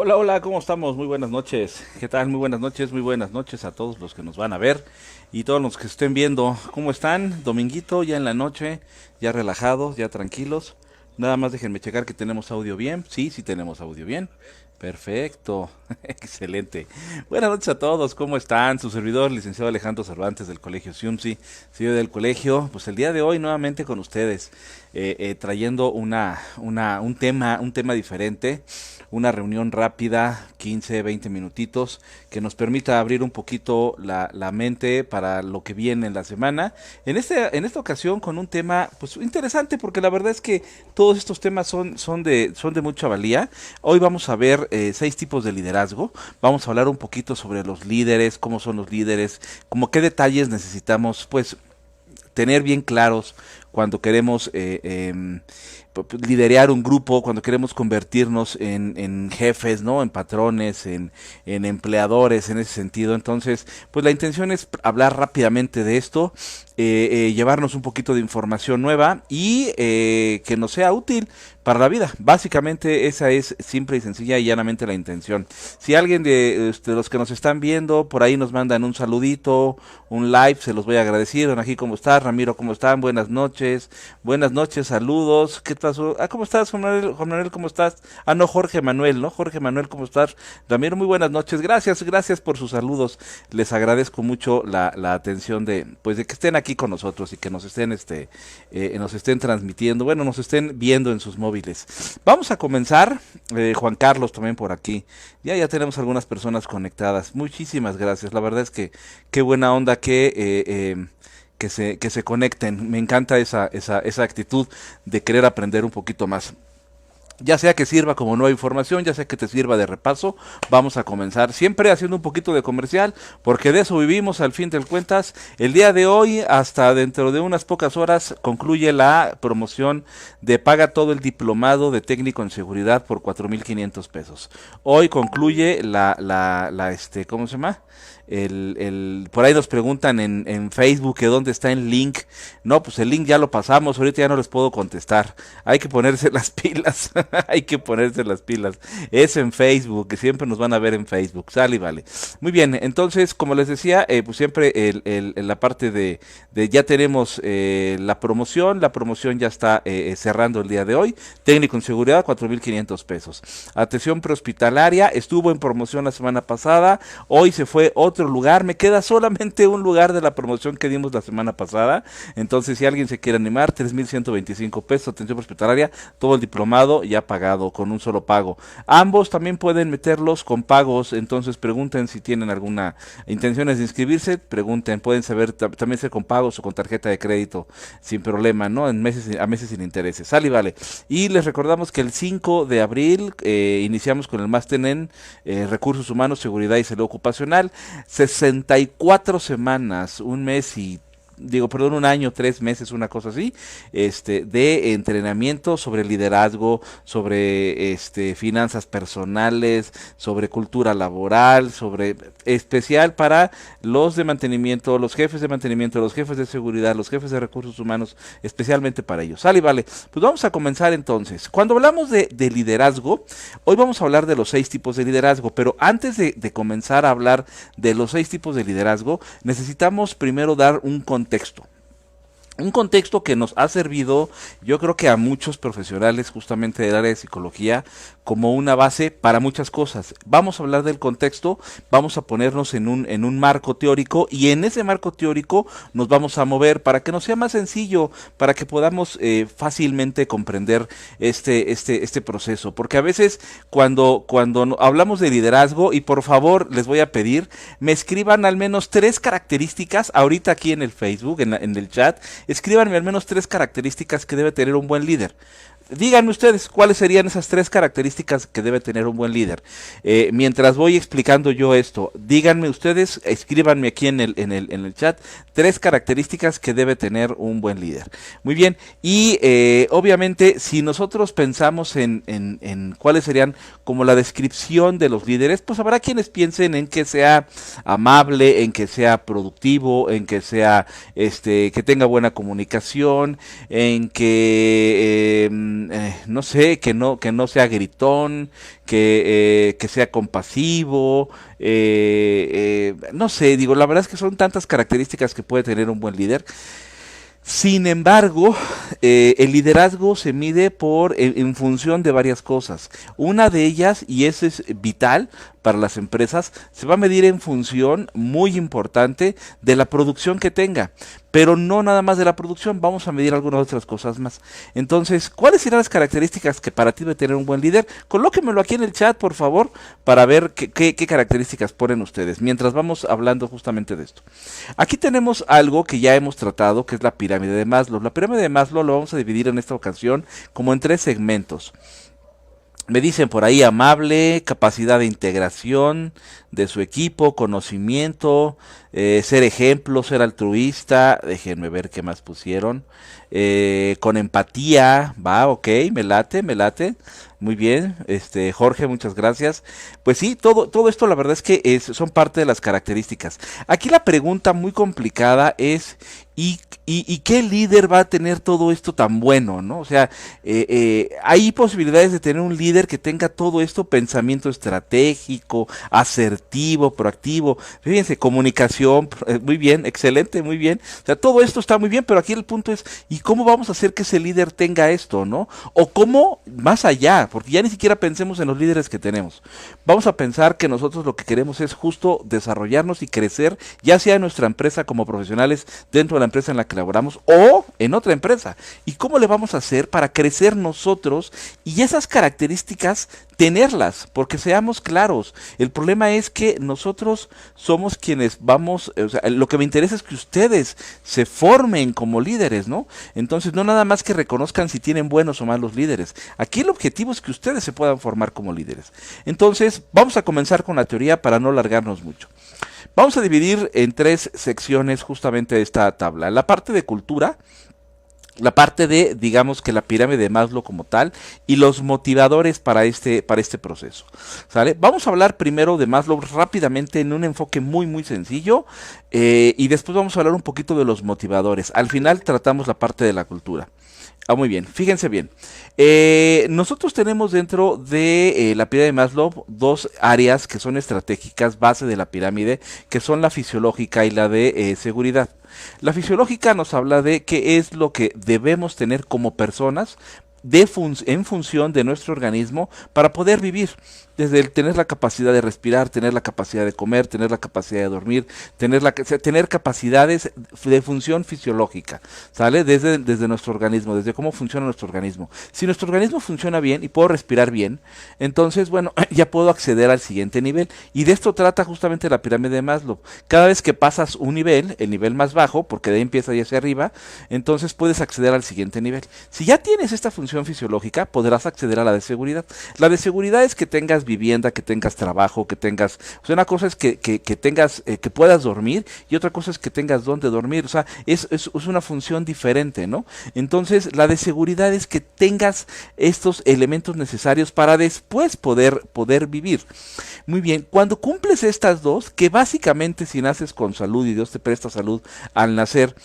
Hola, hola, ¿cómo estamos? Muy buenas noches. ¿Qué tal? Muy buenas noches a todos los que nos van a ver y todos los que estén viendo. ¿Cómo están? Dominguito, ya en la noche, ya relajados, ya tranquilos. Nada más déjenme checar que tenemos audio bien. Sí, sí tenemos audio bien. Perfecto, excelente. Buenas noches a todos, ¿cómo están? Su servidor, licenciado Alejandro Cervantes del Colegio CIUMSI, CEO del colegio. Pues el día de hoy nuevamente con ustedes, trayendo un tema diferente, una reunión rápida, 15, 20 minutitos, que nos permita abrir un poquito la mente para lo que viene en la semana. En esta ocasión con un tema pues interesante, porque la verdad es que todos estos temas son de mucha valía. Hoy vamos a ver 6 tipos de liderazgo. Vamos a hablar un poquito sobre los líderes, cómo son los líderes, como qué detalles necesitamos pues tener bien claros cuando queremos liderar un grupo, cuando queremos convertirnos en jefes, ¿no? En patrones, en empleadores, en ese sentido. Entonces, pues la intención es hablar rápidamente de esto, llevarnos un poquito de información nueva y que nos sea útil para la vida. Básicamente esa es simple y sencilla y llanamente la intención. Si alguien de los que nos están viendo por ahí nos mandan un saludito, un live, se los voy a agradecer. Don Ají, ¿cómo estás? Ramiro, ¿cómo están? Buenas noches, saludos. ¿Qué pasó? ¿Cómo estás, Juan Manuel? Juan Manuel, ¿cómo estás? No, Jorge Manuel, ¿no? Jorge Manuel, ¿cómo estás? Ramiro, muy buenas noches. Gracias por sus saludos. Les agradezco mucho la atención pues de que estén aquí con nosotros y que nos estén transmitiendo, bueno, nos estén viendo en sus móviles. Vamos a comenzar, Juan Carlos también por aquí. Ya tenemos algunas personas conectadas. Muchísimas gracias. La verdad es que qué buena onda que se conecten. Me encanta esa actitud de querer aprender un poquito más. Ya sea que sirva como nueva información, ya sea que te sirva de repaso, vamos a comenzar siempre haciendo un poquito de comercial, porque de eso vivimos al fin de cuentas. El día de hoy, hasta dentro de unas pocas horas, concluye la promoción de paga todo el diplomado de técnico en seguridad por 4,500 pesos. Hoy concluye ¿cómo se llama? Por ahí nos preguntan en Facebook que dónde está el link. No, pues el link ya lo pasamos, ahorita ya no les puedo contestar. Hay que ponerse las pilas, hay que ponerse las pilas. Es en Facebook, que siempre nos van a ver en Facebook, sale y vale. Muy bien, entonces, como les decía, pues siempre la parte de ya tenemos la promoción ya está cerrando el día de hoy. Técnico en seguridad, 4,500 pesos. Atención prehospitalaria, estuvo en promoción la semana pasada, hoy se fue otro lugar, me queda solamente un lugar de la promoción que dimos la semana pasada. Entonces, si alguien se quiere animar, 3,125 pesos, atención hospitalaria, todo el diplomado ya pagado con un solo pago. Ambos también pueden meterlos con pagos, entonces pregunten si tienen alguna intenciones de inscribirse, pregunten, pueden saber también ser con pagos o con tarjeta de crédito sin problema, ¿no? A meses sin intereses. Sale y vale. Y les recordamos que el 5 de abril iniciamos con el máster en recursos humanos, seguridad y salud ocupacional. 64 semanas, un año, 3 meses, una cosa así, de entrenamiento sobre liderazgo, sobre finanzas personales, sobre cultura laboral, sobre especial para los de mantenimiento, los jefes de mantenimiento, los jefes de seguridad, los jefes de recursos humanos, especialmente para ellos. Sale, vale. Pues vamos a comenzar entonces. Cuando hablamos de liderazgo, hoy vamos a hablar de los 6 tipos de liderazgo, pero antes de comenzar a hablar de los 6 tipos de liderazgo, necesitamos primero dar un contexto. Un contexto que nos ha servido, yo creo que a muchos profesionales justamente del área de psicología, como una base para muchas cosas. Vamos a hablar del contexto, vamos a ponernos en un marco teórico y en ese marco teórico nos vamos a mover para que nos sea más sencillo, para que podamos fácilmente comprender este proceso. Porque a veces cuando hablamos de liderazgo, y por favor les voy a pedir, me escriban al menos 3 características, ahorita aquí en el Facebook, en el chat, escríbanme al menos 3 características que debe tener un buen líder. Díganme ustedes cuáles serían esas 3 características que debe tener un buen líder. Mientras voy explicando yo esto, díganme ustedes, escríbanme aquí en el chat 3 características que debe tener un buen líder. Muy bien, y obviamente si nosotros pensamos en cuáles serían como la descripción de los líderes, pues habrá quienes piensen en que sea amable, en que sea productivo, en que sea que tenga buena comunicación, en que, no sé, que no sea gritón, que sea compasivo, no sé, digo, la verdad es que son tantas características que puede tener un buen líder. Sin embargo, el liderazgo se mide en función de varias cosas. Una de ellas, y eso es vital para las empresas, se va a medir en función muy importante de la producción que tenga. Pero no nada más de la producción, vamos a medir algunas otras cosas más. Entonces, ¿cuáles serán las características que para ti debe tener un buen líder? Colóquenmelo aquí en el chat, por favor, para ver qué características ponen ustedes, mientras vamos hablando justamente de esto. Aquí tenemos algo que ya hemos tratado, que es la pirámide de Maslow. La pirámide de Maslow lo vamos a dividir en esta ocasión como en 3 segmentos. Me dicen por ahí amable, capacidad de integración de su equipo, conocimiento, ser ejemplo, ser altruista, déjenme ver qué más pusieron, con empatía, va, ok, me late, muy bien, Jorge, muchas gracias. Pues sí, todo esto la verdad es que son parte de las características. Aquí la pregunta muy complicada es, ¿y qué líder va a tener todo esto tan bueno, ¿no? O sea, hay posibilidades de tener un líder que tenga todo esto, pensamiento estratégico, asertivo, proactivo, fíjense, comunicación, muy bien, excelente, muy bien. O sea, todo esto está muy bien, pero aquí el punto es, ¿y cómo vamos a hacer que ese líder tenga esto, ¿no? O cómo, más allá, porque ya ni siquiera pensemos en los líderes que tenemos. Vamos a pensar que nosotros lo que queremos es justo desarrollarnos y crecer, ya sea en nuestra empresa como profesionales, dentro de la empresa en la que laboramos o en otra empresa. ¿Y cómo le vamos a hacer para crecer nosotros y esas características tenerlas? Porque seamos claros, el problema es que nosotros somos quienes vamos, o sea, lo que me interesa es que ustedes se formen como líderes, ¿no? Entonces no nada más que reconozcan si tienen buenos o malos líderes. Aquí el objetivo es que ustedes se puedan formar como líderes. Entonces vamos a comenzar con la teoría para no largarnos mucho. Vamos a dividir en 3 secciones justamente esta tabla. La parte de cultura, la parte de, digamos que la pirámide de Maslow como tal, y los motivadores para este proceso. ¿Sale? Vamos a hablar primero de Maslow rápidamente en un enfoque muy sencillo, y después vamos a hablar un poquito de los motivadores. Al final tratamos la parte de la cultura. Muy bien, fíjense bien. Nosotros tenemos dentro de la pirámide de Maslow 2 áreas que son estratégicas, base de la pirámide, que son la fisiológica y la de seguridad. La fisiológica nos habla de qué es lo que debemos tener como personas en función de nuestro organismo para poder vivir. Desde el tener la capacidad de respirar, tener la capacidad de comer, tener la capacidad de dormir, tener capacidades de función fisiológica, ¿sale? Desde nuestro organismo, desde cómo funciona nuestro organismo. Si nuestro organismo funciona bien y puedo respirar bien, entonces, bueno, ya puedo acceder al siguiente nivel. Y de esto trata justamente la pirámide de Maslow. Cada vez que pasas un nivel, el nivel más bajo, porque de ahí empieza ya hacia arriba, entonces puedes acceder al siguiente nivel. Si ya tienes esta función fisiológica, podrás acceder a la de seguridad. La de seguridad es que tengas vivienda, que tengas trabajo, que tengas, o sea, una cosa es que tengas, que puedas dormir, y otra cosa es que tengas dónde dormir. O sea, es una función diferente, ¿no? Entonces, la de seguridad es que tengas estos elementos necesarios para después poder vivir. Muy bien, cuando cumples estas dos, que básicamente si naces con salud y Dios te presta salud al nacer,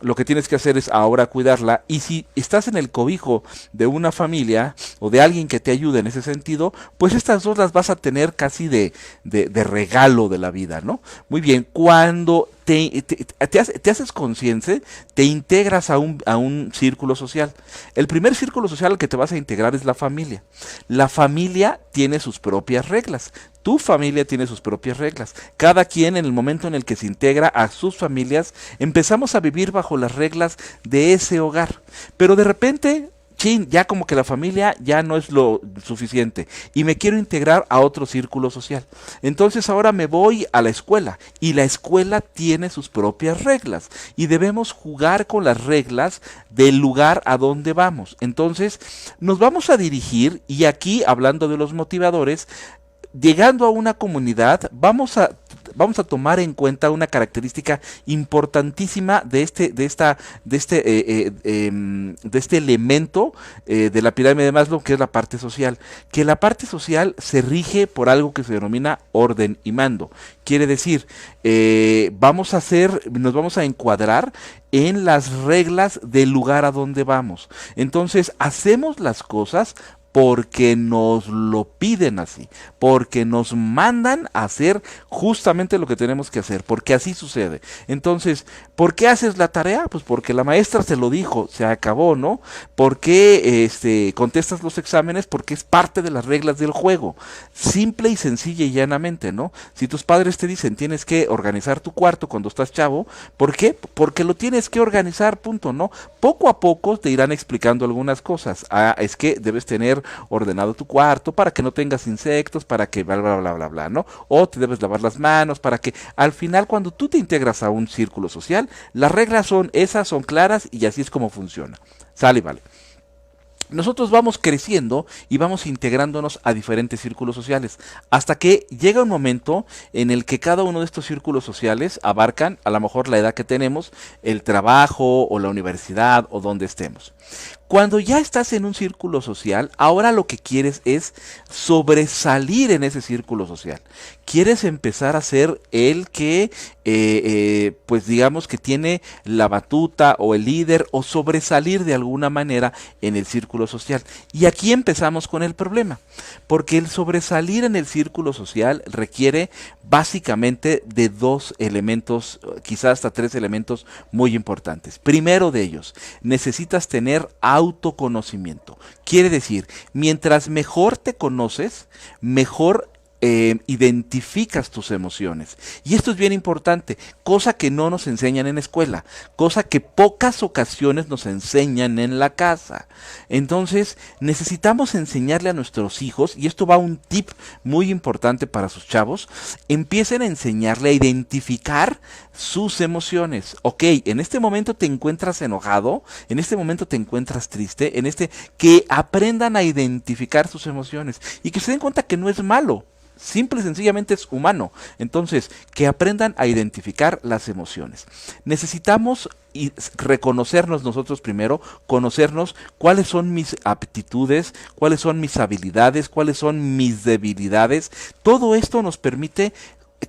lo que tienes que hacer es ahora cuidarla, y si estás en el cobijo de una familia o de alguien que te ayude en ese sentido, pues estas dos las vas a tener casi de regalo de la vida, ¿no? Muy bien, cuando te haces consciente, te integras a un círculo social. El primer círculo social al que te vas a integrar es la familia. La familia tiene sus propias reglas. Tu familia tiene sus propias reglas. Cada quien en el momento en el que se integra a sus familias, empezamos a vivir bajo las reglas de ese hogar. Pero de repente, chin, ya como que la familia ya no es lo suficiente y me quiero integrar a otro círculo social. Entonces ahora me voy a la escuela, y la escuela tiene sus propias reglas y debemos jugar con las reglas del lugar a donde vamos. Entonces nos vamos a dirigir, y aquí hablando de los motivadores, llegando a una comunidad, vamos a tomar en cuenta una característica importantísima de este elemento de la pirámide de Maslow, que es la parte social. Que la parte social se rige por algo que se denomina orden y mando. Quiere decir, nos vamos a encuadrar en las reglas del lugar a donde vamos. Entonces, hacemos las cosas porque nos lo piden así, porque nos mandan a hacer justamente lo que tenemos que hacer, porque así sucede. Entonces, ¿por qué haces la tarea? Pues porque la maestra se lo dijo, se acabó, ¿no? ¿Por qué contestas los exámenes? Porque es parte de las reglas del juego. Simple y sencilla y llanamente, ¿no? Si tus padres te dicen tienes que organizar tu cuarto cuando estás chavo, ¿por qué? Porque lo tienes que organizar, punto, ¿no? Poco a poco te irán explicando algunas cosas. Ah, es que debes tener ordenado tu cuarto para que no tengas insectos, para que bla, bla, bla, bla, bla, ¿no? O te debes lavar las manos para que al final cuando tú te integras a un círculo social, las reglas son esas, son claras y así es como funciona. Sale y vale. Nosotros vamos creciendo y vamos integrándonos a diferentes círculos sociales, hasta que llega un momento en el que cada uno de estos círculos sociales abarcan a lo mejor la edad que tenemos, el trabajo o la universidad o donde estemos. Cuando ya estás en un círculo social, ahora lo que quieres es sobresalir en ese círculo social. Quieres empezar a ser el que, pues digamos que tiene la batuta o el líder o sobresalir de alguna manera en el círculo social. Y aquí empezamos con el problema, porque el sobresalir en el círculo social requiere básicamente de dos elementos, quizás hasta tres elementos muy importantes. Primero de ellos, necesitas tener autoconocimiento. Quiere decir, mientras mejor te conoces, mejor identificas tus emociones. Y esto es bien importante, cosa que no nos enseñan en escuela, cosa que pocas ocasiones nos enseñan en la casa. Entonces, necesitamos enseñarle a nuestros hijos, y esto va un tip muy importante para sus chavos, empiecen a enseñarle a identificar sus emociones. Ok, en este momento te encuentras enojado, en este momento te encuentras triste, que aprendan a identificar sus emociones y que se den cuenta que no es malo. Simple y sencillamente es humano. Entonces, que aprendan a identificar las emociones. Necesitamos reconocernos nosotros primero, conocernos cuáles son mis aptitudes, cuáles son mis habilidades, cuáles son mis debilidades. Todo esto nos permite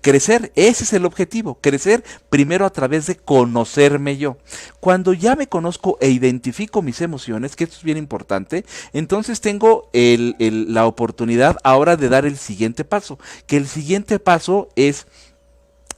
crecer. Ese es el objetivo, crecer primero a través de conocerme yo. Cuando ya me conozco e identifico mis emociones, que esto es bien importante, entonces tengo la oportunidad ahora de dar el siguiente paso, que el siguiente paso es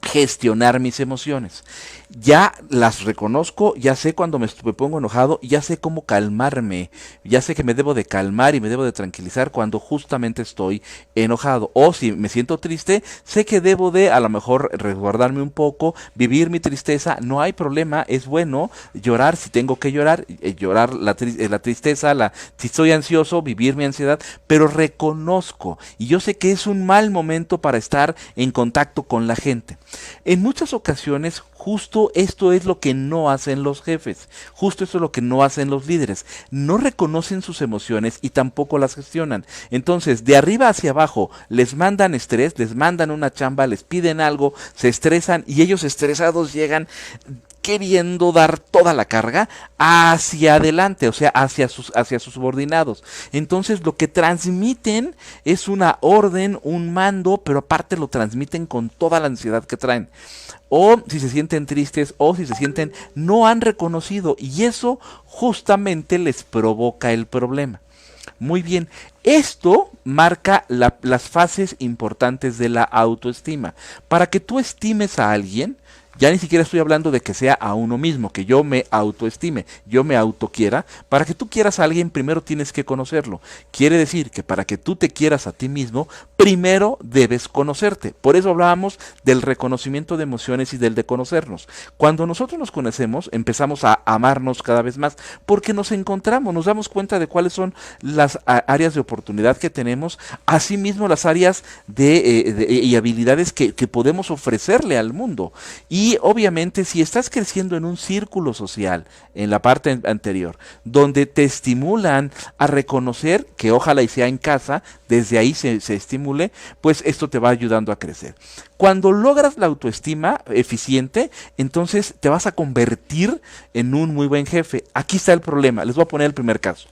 gestionar mis emociones. Ya las reconozco, ya sé cuando me pongo enojado, ya sé cómo calmarme, ya sé que me debo de calmar y me debo de tranquilizar cuando justamente estoy enojado. O si me siento triste, sé que debo de a lo mejor resguardarme un poco, vivir mi tristeza, no hay problema, es bueno llorar si tengo que llorar, llorar la tristeza, si estoy ansioso, vivir mi ansiedad, pero reconozco y yo sé que es un mal momento para estar en contacto con la gente. En muchas ocasiones, justo esto es lo que no hacen los jefes, justo esto es lo que no hacen los líderes. No reconocen sus emociones y tampoco las gestionan. Entonces, de arriba hacia abajo, les mandan estrés, les mandan una chamba, les piden algo, se estresan y ellos estresados llegan queriendo dar toda la carga hacia adelante, o sea, hacia sus subordinados. Entonces lo que transmiten es una orden, un mando, pero aparte lo transmiten con toda la ansiedad que traen. O si se sienten tristes o si se sienten no han reconocido y eso justamente les provoca el problema. Muy bien, esto marca las fases importantes de la autoestima. Para que tú estimes a alguien, ya ni siquiera estoy hablando de que sea a uno mismo, que yo me autoestime, yo me autoquiera. Para que tú quieras a alguien, primero tienes que conocerlo. Quiere decir que para que tú te quieras a ti mismo, primero debes conocerte. Por eso hablábamos del reconocimiento de emociones y del de conocernos. Cuando nosotros nos conocemos, empezamos a amarnos cada vez más, porque nos encontramos, nos damos cuenta de cuáles son las áreas de oportunidad que tenemos, asimismo las áreas y habilidades que podemos ofrecerle al mundo. Y Y obviamente si estás creciendo en un círculo social, en la parte anterior, donde te estimulan a reconocer, que ojalá y sea en casa, desde ahí se estimule, pues esto te va ayudando a crecer. Cuando logras la autoestima eficiente, entonces te vas a convertir en un muy buen jefe. Aquí está el problema, les voy a poner el primer caso.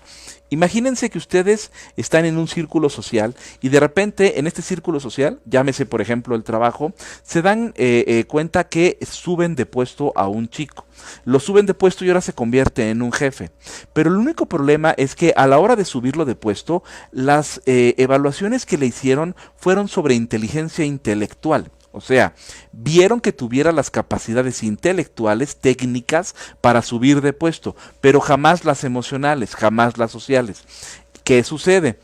Imagínense que ustedes están en un círculo social y de repente en este círculo social, llámese por ejemplo el trabajo, se dan cuenta que suben de puesto a un chico. Lo suben de puesto y ahora se convierte en un jefe. Pero el único problema es que a la hora de subirlo de puesto, las evaluaciones que le hicieron fueron sobre inteligencia intelectual. O sea, vieron que tuviera las capacidades intelectuales, técnicas para subir de puesto, pero jamás las emocionales, jamás las sociales. ¿Qué sucede?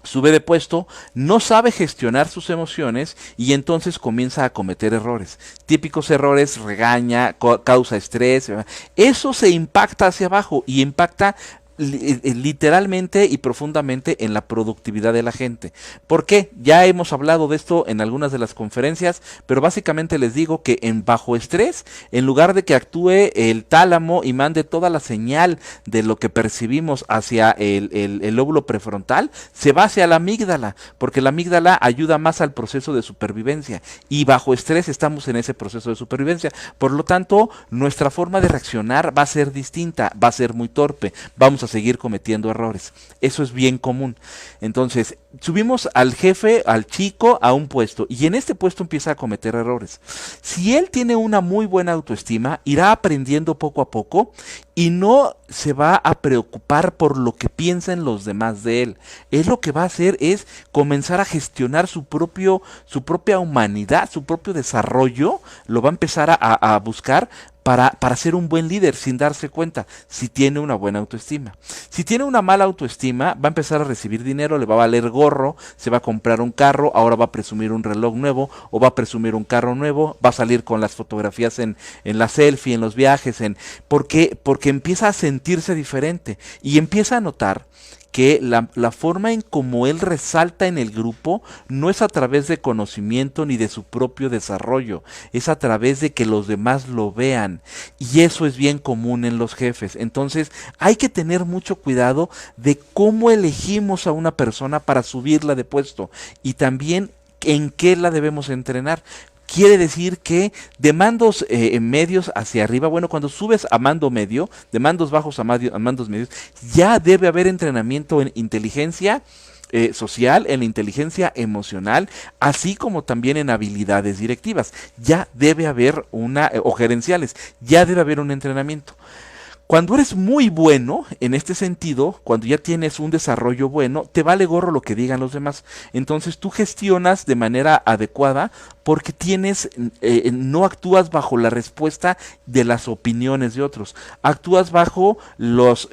Sube de puesto, no sabe gestionar sus emociones y entonces comienza a cometer errores. Típicos errores, regaña, causa estrés. Eso se impacta hacia abajo y impacta literalmente y profundamente en la productividad de la gente. ¿Por qué? Ya hemos hablado de esto en algunas de las conferencias, pero básicamente les digo que en bajo estrés, en lugar de que actúe el tálamo y mande toda la señal de lo que percibimos hacia el lóbulo prefrontal, se va hacia la amígdala, porque la amígdala ayuda más al proceso de supervivencia y bajo estrés estamos en ese proceso de supervivencia. Por lo tanto, nuestra forma de reaccionar va a ser distinta, va a ser muy torpe, vamos a seguir cometiendo errores. Eso es bien común. Entonces, subimos al jefe, al chico, a un puesto y en este puesto empieza a cometer errores. Si él tiene una muy buena autoestima, irá aprendiendo poco a poco y no se va a preocupar por lo que piensan los demás de él. Él lo que va a hacer es comenzar a gestionar su propia humanidad, su propio desarrollo, lo va a empezar a buscar para ser un buen líder sin darse cuenta, si tiene una buena autoestima. Si tiene una mala autoestima, va a empezar a recibir dinero, le va a valer gorro, se va a comprar un carro, ahora va a presumir un reloj nuevo o va a presumir un carro nuevo, va a salir con las fotografías en la selfie, en los viajes, porque empieza a sentirse diferente y empieza a notar que la forma en cómo él resalta en el grupo no es a través de conocimiento ni de su propio desarrollo, es a través de que los demás lo vean. Y eso es bien común en los jefes. Entonces hay que tener mucho cuidado de cómo elegimos a una persona para subirla de puesto y también en qué la debemos entrenar. Quiere decir que de mandos medios hacia arriba, bueno, cuando subes a mando medio, de mandos bajos a mandos medios, ya debe haber entrenamiento en inteligencia social, en la inteligencia emocional, así como también en habilidades directivas. Ya debe haber o gerenciales, ya debe haber un entrenamiento. Cuando eres muy bueno, en este sentido, cuando ya tienes un desarrollo bueno, te vale gorro lo que digan los demás. Entonces tú gestionas de manera adecuada porque no actúas bajo la respuesta de las opiniones de otros. Actúas bajo los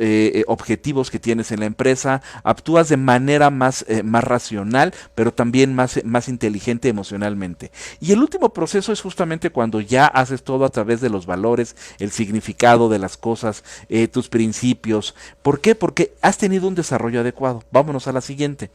objetivos que tienes en la empresa, actúas de manera más racional, pero también más inteligente emocionalmente. Y el último proceso es justamente cuando ya haces todo a través de los valores, el significado de las cosas, tus principios. ¿Por qué? Porque has tenido un desarrollo adecuado. Vámonos a la siguiente.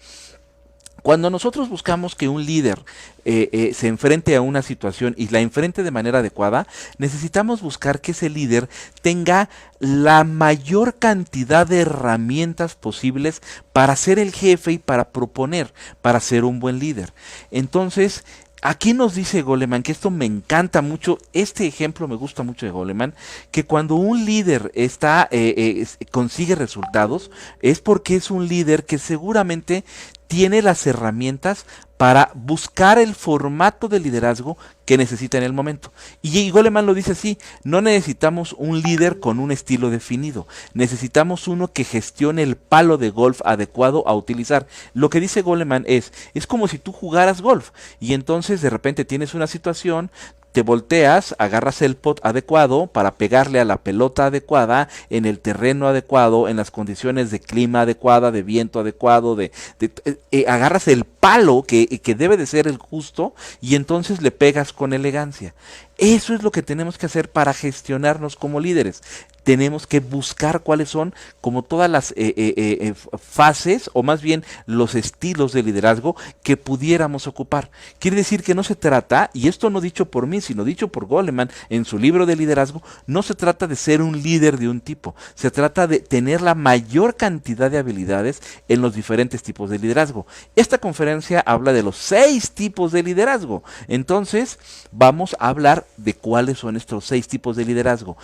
Cuando nosotros buscamos que un líder se enfrente a una situación y la enfrente de manera adecuada, necesitamos buscar que ese líder tenga la mayor cantidad de herramientas posibles para ser el jefe y para proponer, para ser un buen líder. Entonces, aquí nos dice Goleman, que esto me encanta mucho, este ejemplo me gusta mucho de Goleman, que cuando un líder consigue resultados, es porque es un líder que seguramente tiene las herramientas para buscar el formato de liderazgo que necesita en el momento. Y Goleman lo dice así: no necesitamos un líder con un estilo definido, necesitamos uno que gestione el palo de golf adecuado a utilizar. Lo que dice Goleman es como si tú jugaras golf y entonces de repente tienes una situación, te volteas, agarras el pot adecuado para pegarle a la pelota adecuada, en el terreno adecuado, en las condiciones de clima adecuada, de viento adecuado, agarras el palo palo que debe de ser el justo y entonces le pegas con elegancia. Eso es lo que tenemos que hacer para gestionarnos como líderes. Tenemos que buscar cuáles son como todas las fases o más bien los estilos de liderazgo que pudiéramos ocupar. Quiere decir que no se trata, y esto no dicho por mí, sino dicho por Goleman en su libro de liderazgo, no se trata de ser un líder de un tipo, se trata de tener la mayor cantidad de habilidades en los diferentes tipos de liderazgo. Esta conferencia habla de los 6 tipos de liderazgo. Entonces, vamos a hablar de cuáles son estos 6 tipos de liderazgo.